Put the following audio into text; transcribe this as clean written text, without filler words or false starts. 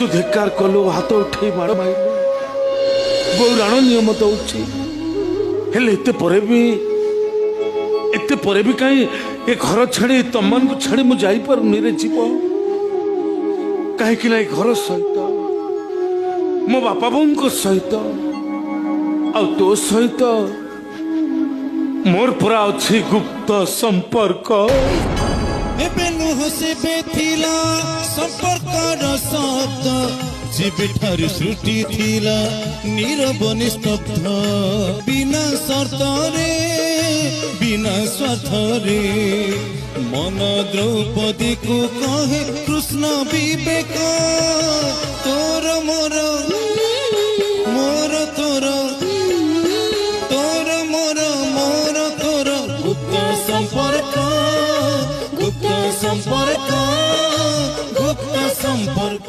तू धिक्कार कलु हाथ उठे माड़ माइलु बोउ राण नियम दौची हेले एते परे भी कहीं ए घर छाड़ी तम को छाड़ी मु जाई पारुनी रे जीव कहीं ना घर सहित मो बापा बों सहित आ तो सहित मोर पूरा अच्छी गुप्त संपर्क संपर्क शब्द जीविठार सृष्टि थिला नीरव निस्तब्ध बिना शर्त रे बिना स्वार्थ रे मन द्रौपदी को कहे कृष्ण विवेक तोर मोर मोर तोर तोर मोर मोर तोर गुप्त संपर्क गुप्त संपर्क गुप्त संपर्क।